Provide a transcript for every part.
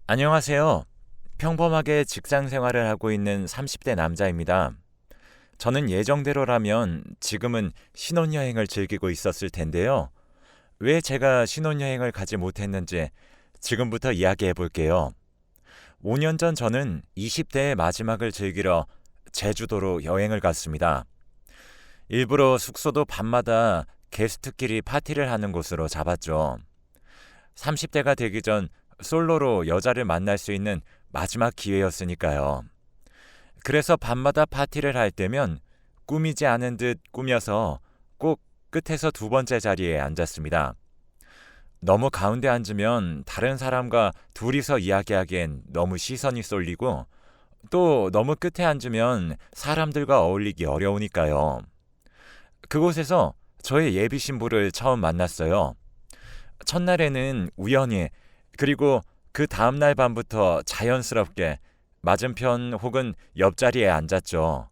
안녕하세요. 평범하게 직장 생활을 하고 있는 30대 남자입니다. 저는 예정대로라면 지금은 신혼여행을 즐기고 있었을 텐데요. 왜 제가 신혼여행을 가지 못했는지 지금부터 이야기해 볼게요. 5년 전 저는 20대의 마지막을 즐기러 제주도로 여행을 갔습니다. 일부러 숙소도 밤마다 게스트끼리 파티를 하는 곳으로 잡았죠. 30대가 되기 전 솔로로 여자를 만날 수 있는 마지막 기회였으니까요. 그래서 밤마다 파티를 할 때면 꾸미지 않은 듯 꾸며서 꼭 끝에서 두 번째 자리에 앉았습니다. 너무 가운데 앉으면 다른 사람과 둘이서 이야기하기엔 너무 시선이 쏠리고 또 너무 끝에 앉으면 사람들과 어울리기 어려우니까요. 그곳에서 저의 예비 신부를 처음 만났어요. 첫날에는 우연히 그리고 그 다음날 밤부터 자연스럽게 맞은편 혹은 옆자리에 앉았죠.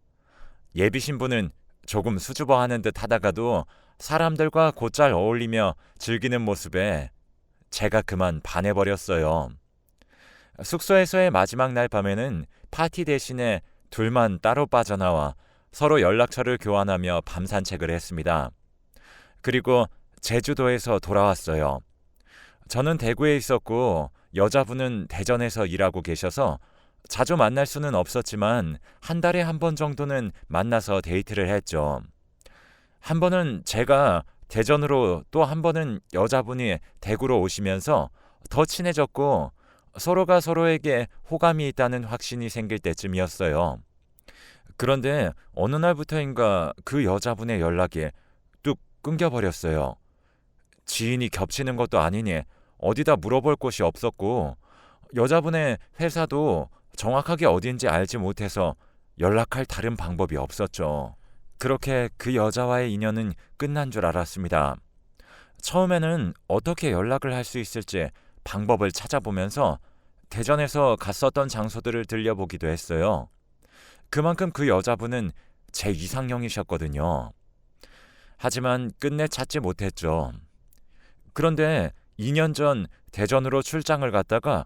예비 신부는 조금 수줍어하는 듯 하다가도 사람들과 곧잘 어울리며 즐기는 모습에 제가 그만 반해버렸어요. 숙소에서의 마지막 날 밤에는 파티 대신에 둘만 따로 빠져나와 서로 연락처를 교환하며 밤 산책을 했습니다. 그리고 제주도에서 돌아왔어요. 저는 대구에 있었고 여자분은 대전에서 일하고 계셔서 자주 만날 수는 없었지만 한 달에 한 번 정도는 만나서 데이트를 했죠. 한 번은 제가 대전으로 또 한 번은 여자분이 대구로 오시면서 더 친해졌고 서로가 서로에게 호감이 있다는 확신이 생길 때쯤이었어요. 그런데 어느 날부터인가 그 여자분의 연락이 뚝 끊겨버렸어요. 지인이 겹치는 것도 아니니 어디다 물어볼 곳이 없었고 여자분의 회사도 정확하게 어딘지 알지 못해서 연락할 다른 방법이 없었죠. 그렇게 그 여자와의 인연은 끝난 줄 알았습니다. 처음에는 어떻게 연락을 할 수 있을지 방법을 찾아보면서 대전에서 갔었던 장소들을 들려보기도 했어요. 그만큼 그 여자분은 제 이상형이셨거든요. 하지만 끝내 찾지 못했죠. 그런데 2년 전 대전으로 출장을 갔다가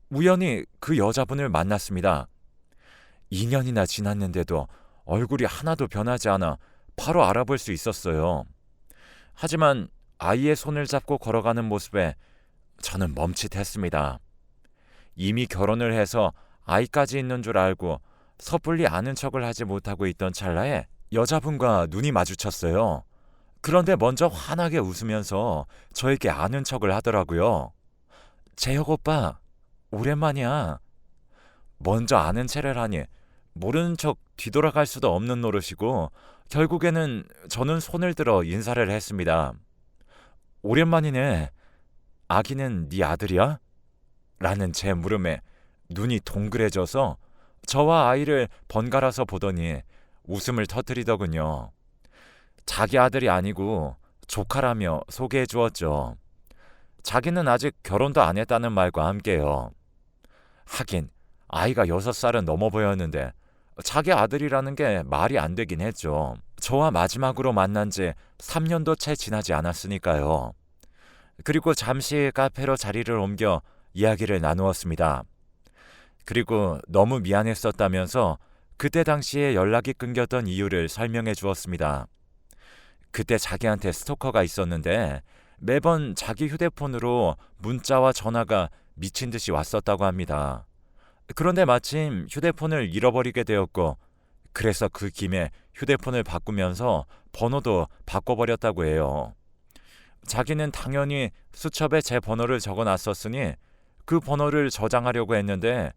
우연히 그 여자분을 만났습니다. 2년이나 지났는데도 얼굴이 하나도 변하지 않아 바로 알아볼 수 있었어요. 하지만 아이의 손을 잡고 걸어가는 모습에 저는 멈칫했습니다. 이미 결혼을 해서 아이까지 있는 줄 알고 섣불리 아는 척을 하지 못하고 있던 찰나에 여자분과 눈이 마주쳤어요. 그런데 먼저 환하게 웃으면서 저에게 아는 척을 하더라고요. 재혁 오빠, 오랜만이야. 먼저 아는 체를 하니 모르는 척 뒤돌아갈 수도 없는 노릇이고 결국에는 저는 손을 들어 인사를 했습니다. 오랜만이네. 아기는 네 아들이야? 라는 제 물음에 눈이 동그래져서 저와 아이를 번갈아서 보더니 웃음을 터뜨리더군요. 자기 아들이 아니고 조카라며 소개해 주었죠. 자기는 아직 결혼도 안 했다는 말과 함께요. 하긴 아이가 6살은 넘어 보였는데 자기 아들이라는 게 말이 안 되긴 했죠. 저와 마지막으로 만난 지 3년도 채 지나지 않았으니까요. 그리고 잠시 카페로 자리를 옮겨 이야기를 나누었습니다. 그리고 너무 미안했었다면서 그때 당시에 연락이 끊겼던 이유를 설명해 주었습니다. 그때 자기한테 스토커가 있었는데 매번 자기 휴대폰으로 문자와 전화가 미친 듯이 왔었다고 합니다. 그런데 마침 휴대폰을 잃어버리게 되었고 그래서 그 김에 휴대폰을 바꾸면서 번호도 바꿔버렸다고 해요. 자기는 당연히 수첩에 제 번호를 적어놨었으니 그 번호를 저장하려고 했는데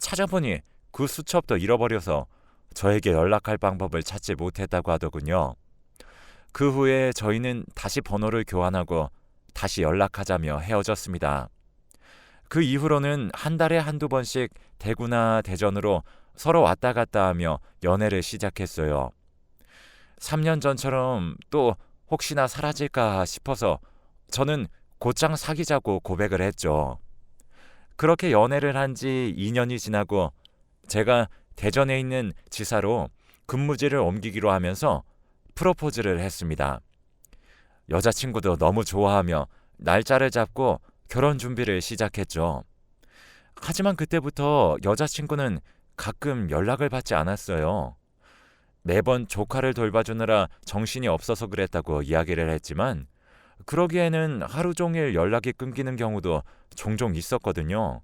찾아보니 그 수첩도 잃어버려서 저에게 연락할 방법을 찾지 못했다고 하더군요. 그 후에 저희는 다시 번호를 교환하고 다시 연락하자며 헤어졌습니다. 그 이후로는 한 달에 한두 번씩 대구나 대전으로 서로 왔다 갔다 하며 연애를 시작했어요. 3년 전처럼 또 혹시나 사라질까 싶어서 저는 곧장 사귀자고 고백을 했죠. 그렇게 연애를 한 지 2년이 지나고 제가 대전에 있는 지사로 근무지를 옮기기로 하면서 프로포즈를 했습니다. 여자친구도 너무 좋아하며 날짜를 잡고 결혼 준비를 시작했죠. 하지만 그때부터 여자친구는 가끔 연락을 받지 않았어요. 매번 조카를 돌봐주느라 정신이 없어서 그랬다고 이야기를 했지만 그러기에는 하루 종일 연락이 끊기는 경우도 종종 있었거든요.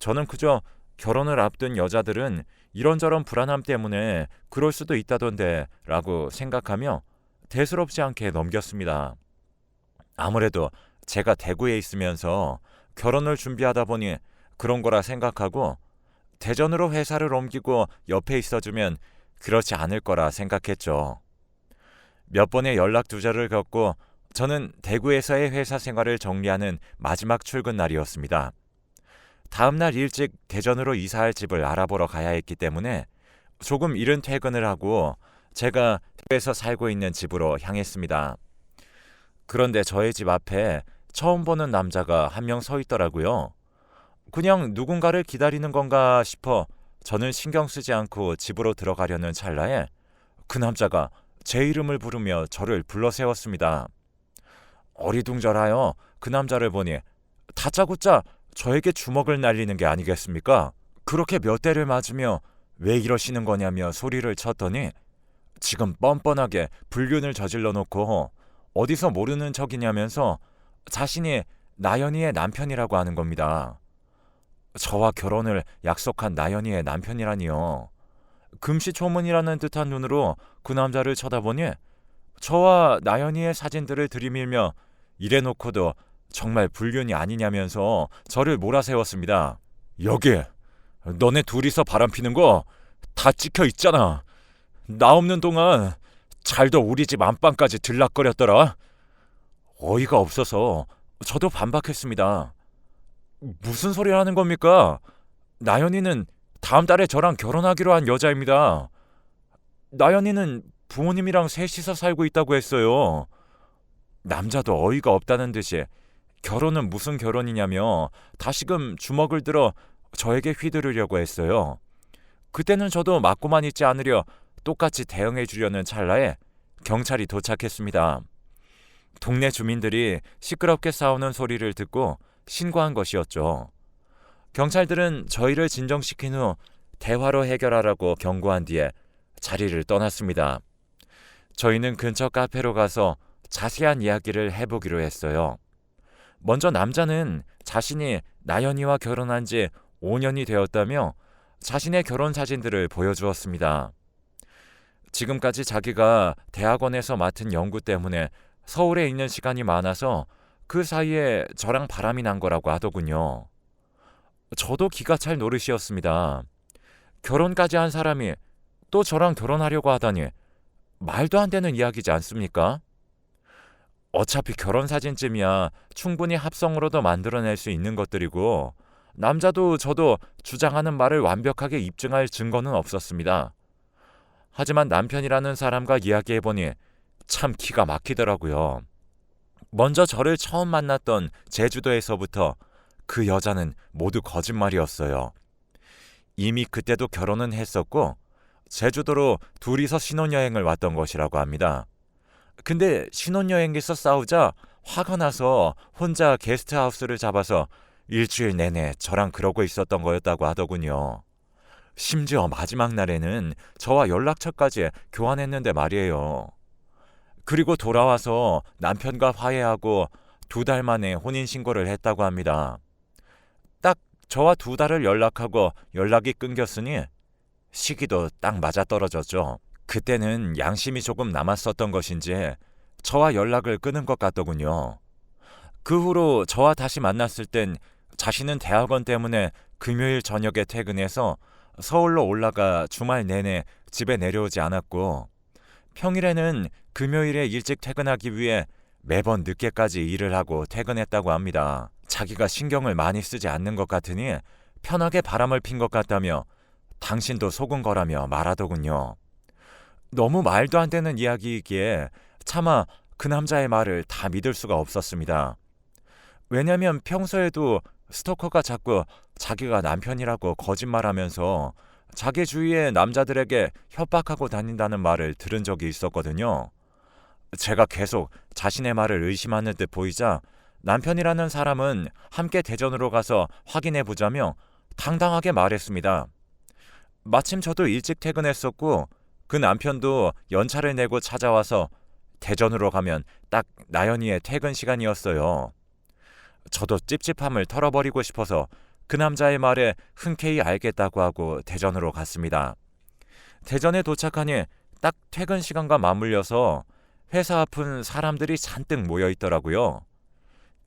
저는 그저 결혼을 앞둔 여자들은 이런저런 불안함 때문에 그럴 수도 있다던데 라고 생각하며 대수롭지 않게 넘겼습니다. 아무래도 제가 대구에 있으면서 결혼을 준비하다 보니 그런 거라 생각하고 대전으로 회사를 옮기고 옆에 있어주면 그렇지 않을 거라 생각했죠. 몇 번의 연락 두절을 겪고 저는 대구에서의 회사 생활을 정리하는 마지막 출근 날이었습니다. 다음 날 일찍 대전으로 이사할 집을 알아보러 가야 했기 때문에 조금 이른 퇴근을 하고 제가 대구에서 살고 있는 집으로 향했습니다. 그런데 저의 집 앞에 처음 보는 남자가 한 명 서 있더라고요. 그냥 누군가를 기다리는 건가 싶어 저는 신경 쓰지 않고 집으로 들어가려는 찰나에 그 남자가 제 이름을 부르며 저를 불러 세웠습니다. 어리둥절하여 그 남자를 보니 다짜고짜 저에게 주먹을 날리는 게 아니겠습니까? 그렇게 몇 대를 맞으며 왜 이러시는 거냐며 소리를 쳤더니 지금 뻔뻔하게 불륜을 저질러 놓고 어디서 모르는 척이냐면서 자신이 나연이의 남편이라고 하는 겁니다. 저와 결혼을 약속한 나연이의 남편이라니요. 금시초문이라는 듯한 눈으로 그 남자를 쳐다보니 저와 나연이의 사진들을 들이밀며 이래놓고도 정말 불륜이 아니냐면서 저를 몰아세웠습니다. 여기 너네 둘이서 바람피는 거 다 찍혀 있잖아. 나 없는 동안 잘도 우리 집 안방까지 들락거렸더라. 어이가 없어서 저도 반박했습니다. 무슨 소리 하는 겁니까? 나연이는 다음 달에 저랑 결혼하기로 한 여자입니다. 나연이는 부모님이랑 셋이서 살고 있다고 했어요. 남자도 어이가 없다는 듯이 결혼은 무슨 결혼이냐며 다시금 주먹을 들어 저에게 휘두르려고 했어요. 그때는 저도 맞고만 있지 않으려 똑같이 대응해 주려는 찰나에 경찰이 도착했습니다. 동네 주민들이 시끄럽게 싸우는 소리를 듣고 신고한 것이었죠. 경찰들은 저희를 진정시킨 후 대화로 해결하라고 경고한 뒤에 자리를 떠났습니다. 저희는 근처 카페로 가서 자세한 이야기를 해보기로 했어요. 먼저 남자는 자신이 나연이와 결혼한 지 5년이 되었다며 자신의 결혼 사진들을 보여주었습니다. 지금까지 자기가 대학원에서 맡은 연구 때문에 서울에 있는 시간이 많아서 그 사이에 저랑 바람이 난 거라고 하더군요. 저도 기가 찰 노릇이었습니다. 결혼까지 한 사람이 또 저랑 결혼하려고 하다니 말도 안 되는 이야기지 않습니까? 어차피 결혼 사진쯤이야 충분히 합성으로도 만들어낼 수 있는 것들이고 남자도 저도 주장하는 말을 완벽하게 입증할 증거는 없었습니다. 하지만 남편이라는 사람과 이야기해보니 참 기가 막히더라고요. 먼저 저를 처음 만났던 제주도에서부터 그 여자는 모두 거짓말이었어요. 이미 그때도 결혼은 했었고 제주도로 둘이서 신혼여행을 왔던 것이라고 합니다. 근데 신혼여행에서 싸우자 화가 나서 혼자 게스트하우스를 잡아서 일주일 내내 저랑 그러고 있었던 거였다고 하더군요. 심지어 마지막 날에는 저와 연락처까지 교환했는데 말이에요. 그리고 돌아와서 남편과 화해하고 2달 만에 혼인신고를 했다고 합니다. 딱 저와 2달을 연락하고 연락이 끊겼으니 시기도 딱 맞아떨어졌죠. 그때는 양심이 조금 남았었던 것인지 저와 연락을 끊은 것 같더군요. 그 후로 저와 다시 만났을 땐 자신은 대학원 때문에 금요일 저녁에 퇴근해서 서울로 올라가 주말 내내 집에 내려오지 않았고 평일에는 금요일에 일찍 퇴근하기 위해 매번 늦게까지 일을 하고 퇴근했다고 합니다. 자기가 신경을 많이 쓰지 않는 것 같으니 편하게 바람을 핀 것 같다며 당신도 속은 거라며 말하더군요. 너무 말도 안 되는 이야기이기에 차마 그 남자의 말을 다 믿을 수가 없었습니다. 왜냐면 평소에도 스토커가 자꾸 자기가 남편이라고 거짓말하면서 자기 주위의 남자들에게 협박하고 다닌다는 말을 들은 적이 있었거든요. 제가 계속 자신의 말을 의심하는 듯 보이자 남편이라는 사람은 함께 대전으로 가서 확인해 보자며 당당하게 말했습니다. 마침 저도 일찍 퇴근했었고 그 남편도 연차를 내고 찾아와서 대전으로 가면 딱 나연이의 퇴근 시간이었어요. 저도 찝찝함을 털어버리고 싶어서 그 남자의 말에 흔쾌히 알겠다고 하고 대전으로 갔습니다. 대전에 도착하니 딱 퇴근 시간과 맞물려서 회사 앞은 사람들이 잔뜩 모여 있더라고요.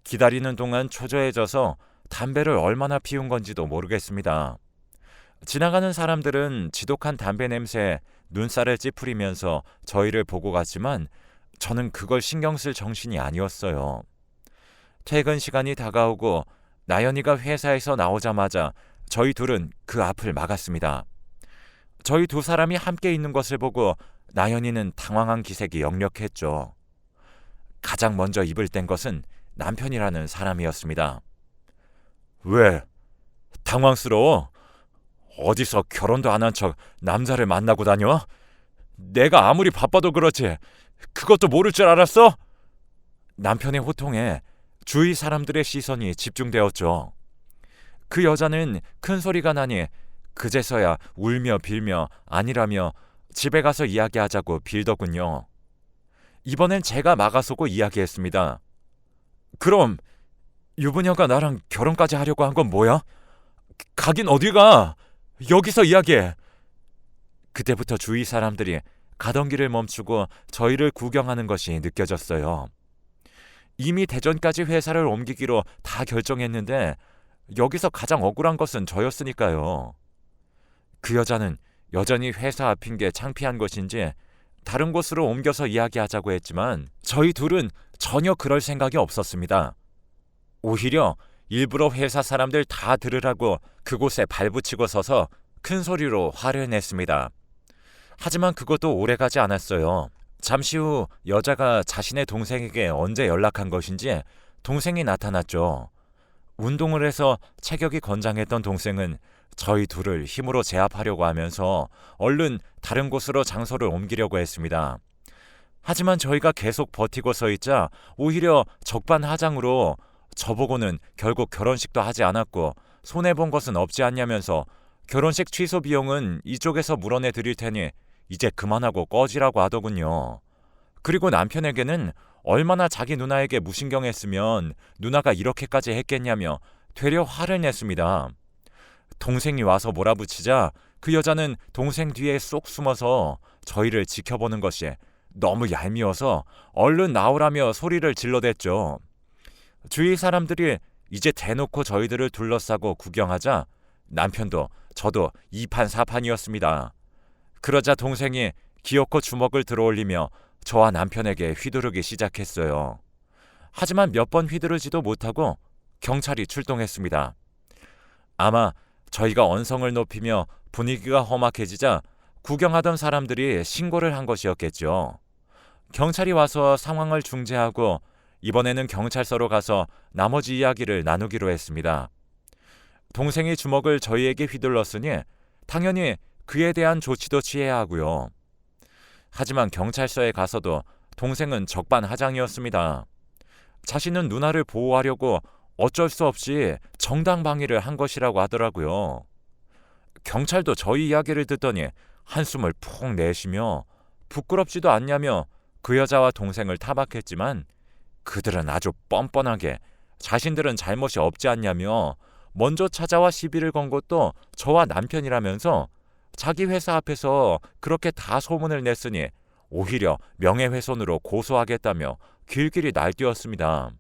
기다리는 동안 초조해져서 담배를 얼마나 피운 건지도 모르겠습니다. 지나가는 사람들은 지독한 담배 냄새에 눈살을 찌푸리면서 저희를 보고 갔지만 저는 그걸 신경 쓸 정신이 아니었어요. 퇴근 시간이 다가오고 나연이가 회사에서 나오자마자 저희 둘은 그 앞을 막았습니다. 저희 두 사람이 함께 있는 것을 보고 나연이는 당황한 기색이 역력했죠. 가장 먼저 입을 뗀 것은 남편이라는 사람이었습니다. 왜? 당황스러워? 어디서 결혼도 안 한 척 남자를 만나고 다녀? 내가 아무리 바빠도 그렇지 그것도 모를 줄 알았어? 남편의 호통에 주위 사람들의 시선이 집중되었죠. 그 여자는 큰 소리가 나니 그제서야 울며 빌며 아니라며 집에 가서 이야기하자고 빌더군요. 이번엔 제가 막아서고 이야기했습니다. 그럼 유부녀가 나랑 결혼까지 하려고 한 건 뭐야? 가긴 어디 가? 여기서 이야기해. 그때부터 주위 사람들이 가던 길을 멈추고 저희를 구경하는 것이 느껴졌어요. 이미 대전까지 회사를 옮기기로 다 결정했는데 여기서 가장 억울한 것은 저였으니까요. 그 여자는 여전히 회사 앞인 게 창피한 것인지 다른 곳으로 옮겨서 이야기하자고 했지만 저희 둘은 전혀 그럴 생각이 없었습니다. 오히려 일부러 회사 사람들 다 들으라고 그곳에 발붙이고 서서 큰 소리로 화를 냈습니다. 하지만 그것도 오래가지 않았어요. 잠시 후 여자가 자신의 동생에게 언제 연락한 것인지 동생이 나타났죠. 운동을 해서 체격이 건장했던 동생은 저희 둘을 힘으로 제압하려고 하면서 얼른 다른 곳으로 장소를 옮기려고 했습니다. 하지만 저희가 계속 버티고 서 있자 오히려 적반하장으로 저보고는 결국 결혼식도 하지 않았고 손해본 것은 없지 않냐면서 결혼식 취소 비용은 이쪽에서 물어내 드릴 테니 이제 그만하고 꺼지라고 하더군요. 그리고 남편에게는 얼마나 자기 누나에게 무신경했으면 누나가 이렇게까지 했겠냐며 되려 화를 냈습니다. 동생이 와서 몰아붙이자 그 여자는 동생 뒤에 쏙 숨어서 저희를 지켜보는 것이 너무 얄미워서 얼른 나오라며 소리를 질러댔죠. 주위 사람들이 이제 대놓고 저희들을 둘러싸고 구경하자 남편도 저도 이판사판이었습니다. 그러자 동생이 기어코 주먹을 들어올리며 저와 남편에게 휘두르기 시작했어요. 하지만 몇 번 휘두르지도 못하고 경찰이 출동했습니다. 아마 저희가 언성을 높이며 분위기가 험악해지자 구경하던 사람들이 신고를 한 것이었겠죠. 경찰이 와서 상황을 중재하고 이번에는 경찰서로 가서 나머지 이야기를 나누기로 했습니다. 동생이 주먹을 저희에게 휘둘렀으니 당연히 그에 대한 조치도 취해야 하고요. 하지만 경찰서에 가서도 동생은 적반하장이었습니다. 자신은 누나를 보호하려고 어쩔 수 없이 정당방위를 한 것이라고 하더라고요. 경찰도 저희 이야기를 듣더니 한숨을 푹 내쉬며 부끄럽지도 않냐며 그 여자와 동생을 타박했지만 그들은 아주 뻔뻔하게 자신들은 잘못이 없지 않냐며 먼저 찾아와 시비를 건 것도 저와 남편이라면서 자기 회사 앞에서 그렇게 다 소문을 냈으니 오히려 명예훼손으로 고소하겠다며 길길이 날뛰었습니다.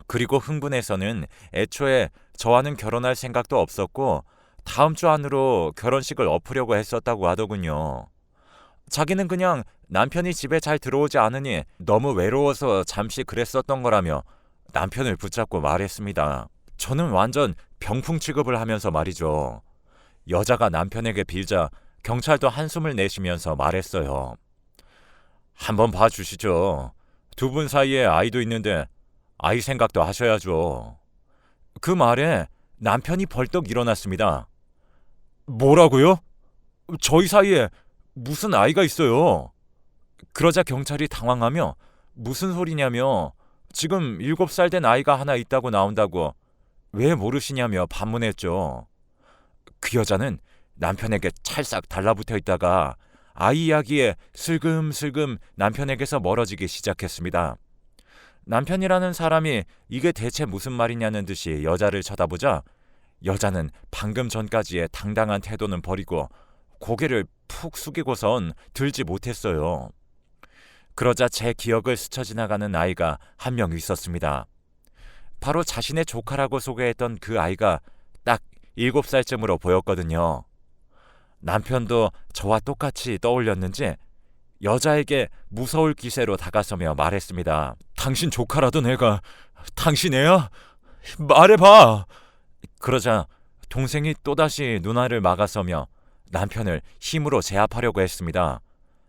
그리고 흥분해서는 애초에 저와는 결혼할 생각도 없었고 다음 주 안으로 결혼식을 엎으려고 했었다고 하더군요. 자기는 그냥 남편이 집에 잘 들어오지 않으니 너무 외로워서 잠시 그랬었던 거라며 남편을 붙잡고 말했습니다. 저는 완전 병풍 취급을 하면서 말이죠. 여자가 남편에게 빌자 경찰도 한숨을 내쉬면서 말했어요. 한번 봐주시죠. 두 분 사이에 아이도 있는데 아이 생각도 하셔야죠. 그 말에 남편이 벌떡 일어났습니다. 뭐라고요? 저희 사이에 무슨 아이가 있어요? 그러자 경찰이 당황하며 무슨 소리냐며 지금 7살 된 아이가 하나 있다고 나온다고 왜 모르시냐며 반문했죠. 그 여자는 남편에게 찰싹 달라붙어 있다가 아이 이야기에 슬금슬금 남편에게서 멀어지기 시작했습니다. 남편이라는 사람이 이게 대체 무슨 말이냐는 듯이 여자를 쳐다보자 여자는 방금 전까지의 당당한 태도는 버리고 고개를 푹 숙이고선 들지 못했어요. 그러자 제 기억을 스쳐 지나가는 아이가 한 명 있었습니다. 바로 자신의 조카라고 소개했던 그 아이가 딱 7살쯤으로 보였거든요. 남편도 저와 똑같이 떠올렸는지 여자에게 무서울 기세로 다가서며 말했습니다. 당신 조카라던 애가 당신 애야? 말해봐! 그러자 동생이 또다시 눈알을 막아서며 남편을 힘으로 제압하려고 했습니다.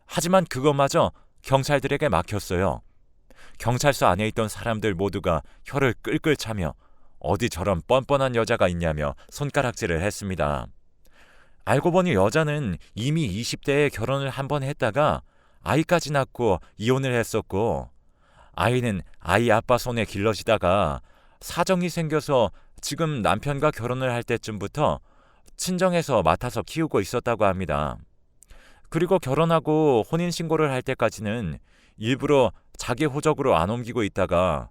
하지만 그것마저 경찰들에게 막혔어요. 경찰서 안에 있던 사람들 모두가 혀를 끌끌 차며 어디 저런 뻔뻔한 여자가 있냐며 손가락질을 했습니다. 알고 보니 여자는 이미 20대에 결혼을 한 번 했다가 아이까지 낳고 이혼을 했었고 아이는 아이 아빠 손에 길러지다가 사정이 생겨서 지금 남편과 결혼을 할 때쯤부터 친정에서 맡아서 키우고 있었다고 합니다. 그리고 결혼하고 혼인신고를 할 때까지는 일부러 자기 호적으로 안 옮기고 있다가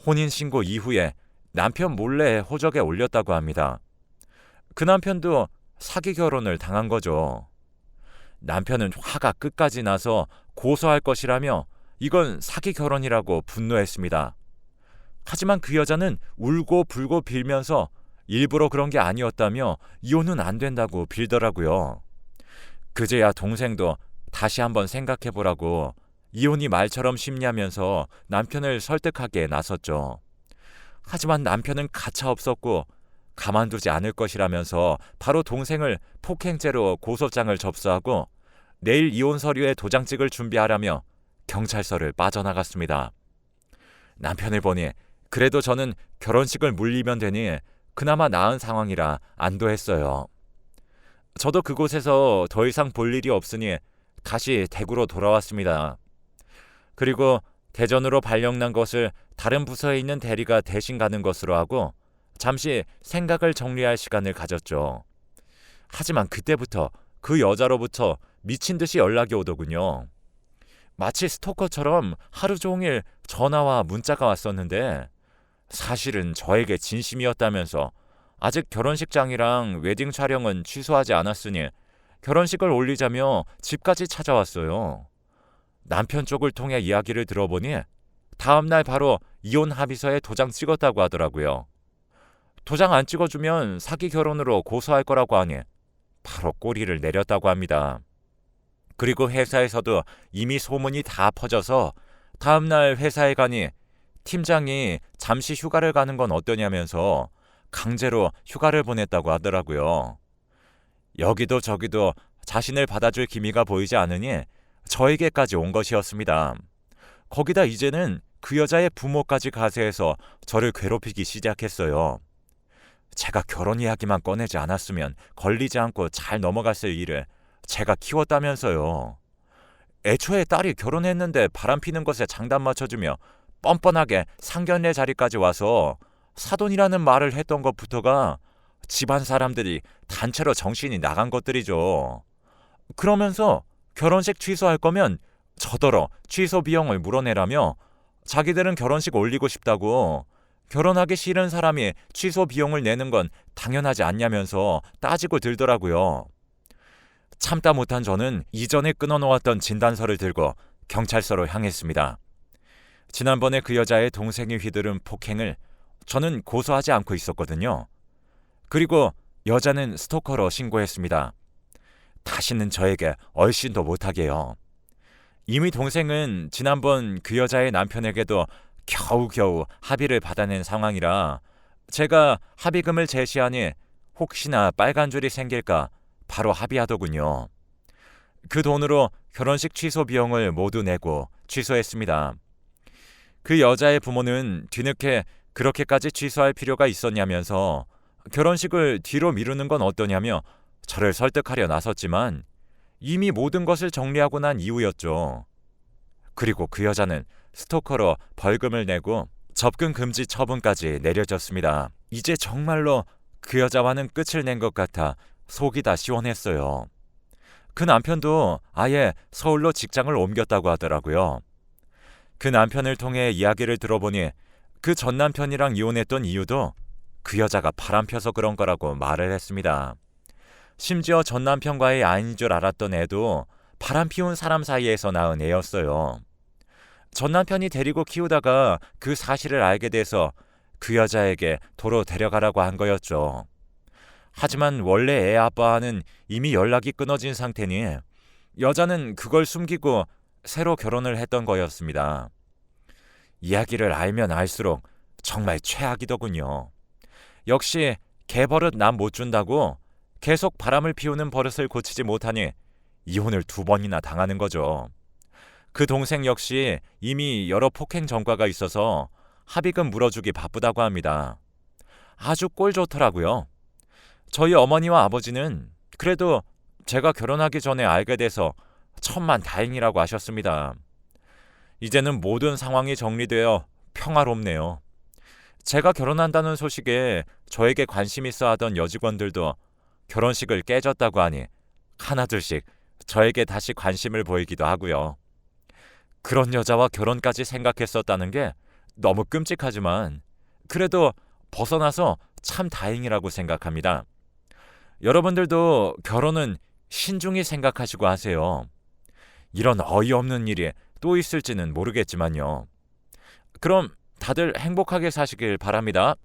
혼인신고 이후에 남편 몰래 호적에 올렸다고 합니다. 그 남편도 사기 결혼을 당한 거죠. 남편은 화가 끝까지 나서 고소할 것이라며 이건 사기 결혼이라고 분노했습니다. 하지만 그 여자는 울고 불고 빌면서 일부러 그런 게 아니었다며 이혼은 안 된다고 빌더라고요. 그제야 동생도 다시 한번 생각해보라고 이혼이 말처럼 쉽냐면서 남편을 설득하기에 나섰죠. 하지만 남편은 가차없었고 가만두지 않을 것이라면서 바로 동생을 폭행죄로 고소장을 접수하고 내일 이혼 서류에 도장찍을 준비하라며 경찰서를 빠져나갔습니다. 남편을 보니 그래도 저는 결혼식을 물리면 되니 그나마 나은 상황이라 안도했어요. 저도 그곳에서 더 이상 볼 일이 없으니 다시 대구로 돌아왔습니다. 그리고 대전으로 발령난 것을 다른 부서에 있는 대리가 대신 가는 것으로 하고 잠시 생각을 정리할 시간을 가졌죠. 하지만 그때부터 그 여자로부터 미친 듯이 연락이 오더군요. 마치 스토커처럼 하루 종일 전화와 문자가 왔었는데 사실은 저에게 진심이었다면서 아직 결혼식장이랑 웨딩 촬영은 취소하지 않았으니 결혼식을 올리자며 집까지 찾아왔어요. 남편 쪽을 통해 이야기를 들어보니 다음날 바로 이혼 합의서에 도장 찍었다고 하더라고요. 도장 안 찍어주면 사기 결혼으로 고소할 거라고 하니 바로 꼬리를 내렸다고 합니다. 그리고 회사에서도 이미 소문이 다 퍼져서 다음날 회사에 가니 팀장이 잠시 휴가를 가는 건 어떠냐면서 강제로 휴가를 보냈다고 하더라고요. 여기도 저기도 자신을 받아줄 기미가 보이지 않으니 저에게까지 온 것이었습니다. 거기다 이제는 그 여자의 부모까지 가세해서 저를 괴롭히기 시작했어요. 제가 결혼 이야기만 꺼내지 않았으면 걸리지 않고 잘 넘어갔을 일을 제가 키웠다면서요. 애초에 딸이 결혼했는데 바람피는 것에 장단 맞춰주며 뻔뻔하게 상견례 자리까지 와서 사돈이라는 말을 했던 것부터가 집안 사람들이 단체로 정신이 나간 것들이죠. 그러면서 결혼식 취소할 거면 저더러 취소 비용을 물어내라며 자기들은 결혼식 올리고 싶다고 결혼하기 싫은 사람이 취소 비용을 내는 건 당연하지 않냐면서 따지고 들더라고요. 참다 못한 저는 이전에 끊어놓았던 진단서를 들고 경찰서로 향했습니다. 지난번에 그 여자의 동생이 휘두른 폭행을 저는 고소하지 않고 있었거든요. 그리고 여자는 스토커로 신고했습니다. 다시는 저에게 얼씬도 못하게요. 이미 동생은 지난번 그 여자의 남편에게도 겨우겨우 합의를 받아낸 상황이라 제가 합의금을 제시하니 혹시나 빨간 줄이 생길까 바로 합의하더군요. 그 돈으로 결혼식 취소 비용을 모두 내고 취소했습니다. 그 여자의 부모는 뒤늦게 그렇게까지 취소할 필요가 있었냐면서 결혼식을 뒤로 미루는 건 어떠냐며 저를 설득하려 나섰지만 이미 모든 것을 정리하고 난 이후였죠. 그리고 그 여자는 스토커로 벌금을 내고 접근 금지 처분까지 내려졌습니다. 이제 정말로 그 여자와는 끝을 낸 것 같아 속이 다 시원했어요. 그 남편도 아예 서울로 직장을 옮겼다고 하더라고요. 그 남편을 통해 이야기를 들어보니 그 전 남편이랑 이혼했던 이유도 그 여자가 바람펴서 그런 거라고 말을 했습니다. 심지어 전 남편과의 아이인 줄 알았던 애도 바람 피운 사람 사이에서 낳은 애였어요. 전 남편이 데리고 키우다가 그 사실을 알게 돼서 그 여자에게 도로 데려가라고 한 거였죠. 하지만 원래 애 아빠와는 이미 연락이 끊어진 상태니 여자는 그걸 숨기고 새로 결혼을 했던 거였습니다. 이야기를 알면 알수록 정말 최악이더군요. 역시 개버릇 남 못 준다고 계속 바람을 피우는 버릇을 고치지 못하니 이혼을 2번이나 당하는 거죠. 그 동생 역시 이미 여러 폭행 전과가 있어서 합의금 물어주기 바쁘다고 합니다. 아주 꼴 좋더라고요. 저희 어머니와 아버지는 그래도 제가 결혼하기 전에 알게 돼서 천만다행이라고 하셨습니다. 이제는 모든 상황이 정리되어 평화롭네요. 제가 결혼한다는 소식에 저에게 관심 있어 하던 여직원들도 결혼식을 깨졌다고 하니 하나둘씩 저에게 다시 관심을 보이기도 하고요. 그런 여자와 결혼까지 생각했었다는 게 너무 끔찍하지만 그래도 벗어나서 참 다행이라고 생각합니다. 여러분들도 결혼은 신중히 생각하시고 하세요. 이런 어이없는 일이 또 있을지는 모르겠지만요. 그럼 다들 행복하게 사시길 바랍니다.